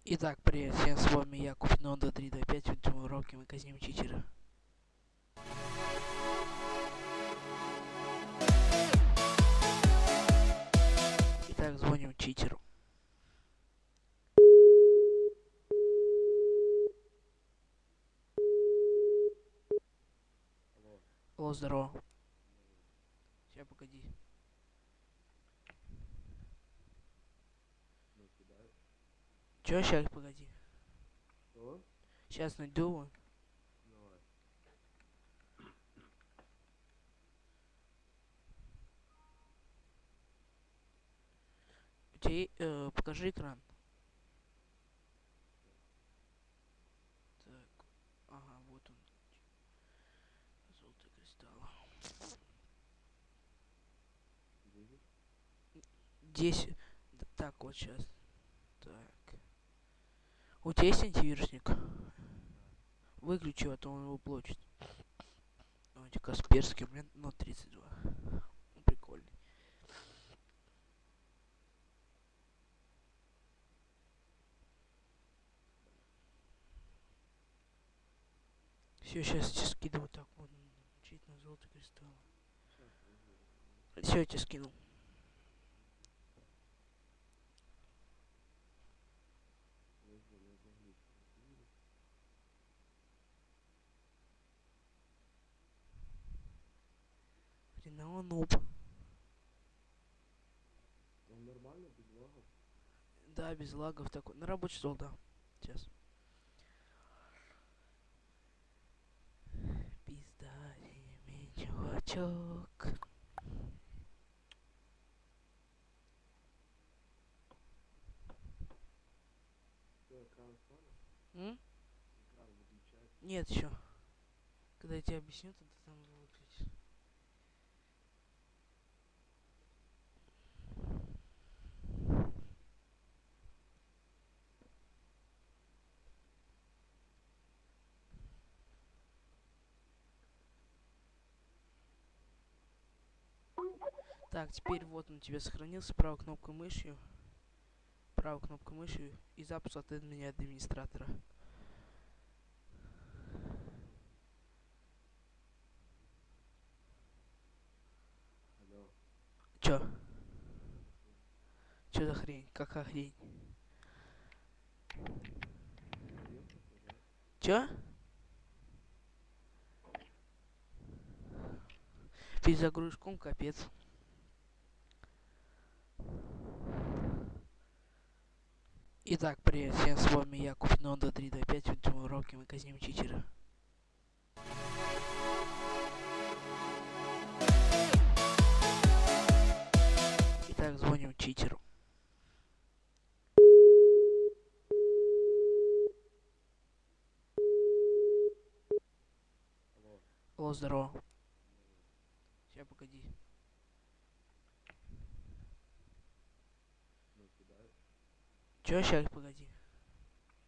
Итак, привет всем, с вами я, Купино до 3 до 5, в этом уроке мы казним читера. Итак, звоним читеру. Алло, Алло, здорово. Сейчас, погоди. ну кидай. Чё, сейчас, погоди. Что? Сейчас найду. Давай. У тебя, покажи экран. Так, ага, вот он. Золотый кристалл. 10. 10. Так, вот сейчас. Так. У тебя есть антивирусник? Да. Выключи, а то он его блочит. Давайте Касперский, у меня Note 32. Ну, прикольный. Все, сейчас тебе скидываю так вот. Чуть на золотый кристалл. Сейчас, подожди. Все, я тебе скинул. Подожди, у меня заглючило. Видишь? Блин, а он нуб. Он нормально, без лагов? Да, без лагов такой. На рабочий стол, да. Сейчас. Пизда, имей чувачок. Что, экран станет? М? Экран выключает. Нет, еще. Когда я тебе объясню, тогда там выключишь. Так, теперь вот он тебе сохранился. Правой кнопкой мышью. Правой кнопкой мышью. И запуск от меня администратора. Алло. Чё? Что? Чё за хрень? Какая хрень? Говорил, показать. Чё? Перезагрузком капец. Итак, привет всем, с вами я, Купино до 3 до 5, в этом уроке мы казним читера. Итак, звоним читеру. Алло. Алло, здорово. Давай. Сейчас, погоди. Ну кидай. Чё, сейчас, погоди.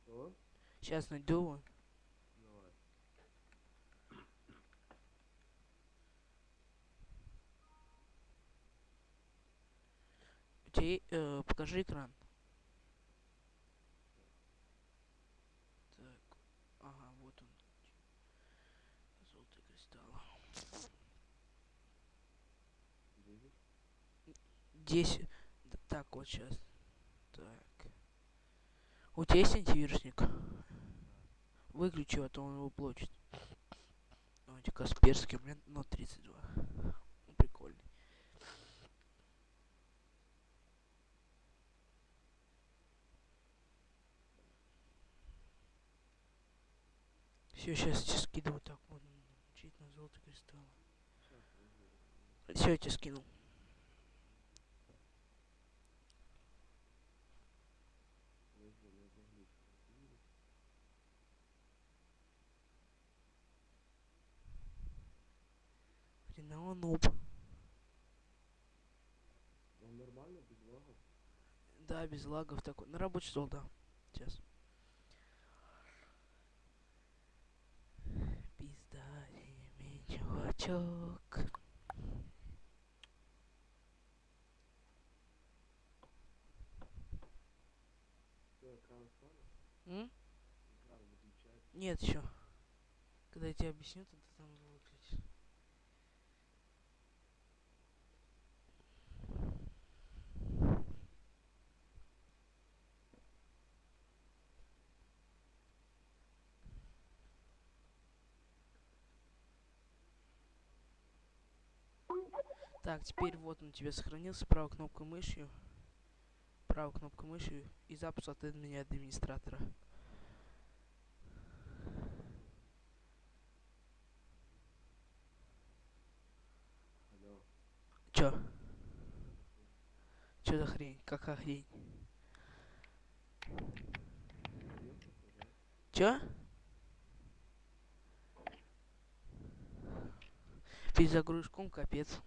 Что? Сейчас найду. Давай. У тебя, покажи экран. Так, ага, вот он. Золотый кристалл. 10. 10. Так, вот сейчас. Так. У тебя есть антивирусник? Да. Выключи, а то он его блочит. Давайте Касперский, у меня Note 32. Ну, прикольный. Все, сейчас тебе скидываю так вот. Чуть на золотый кристалл. Сейчас, подожди. Все, я тебе скинул. Подожди, у меня заглючило. Видишь? Блин, а он нуб. Он нормально, без лагов? Да, без лагов такой. На рабочий стол, да. Сейчас. Пизда, имей чувачок. Что, экран станет? М? Экран выключать. Нет еще. Когда я тебе объясню, то ты там его выключишь. Так, теперь вот он у тебя сохранился. Правой кнопкой мышью. Правой кнопкой мышью и запуск от меня администратора. Алло. Чё? Что? Чё за хрень? Какая хрень? Поехал, пожалуйста. Чё? Перезагрузком капец.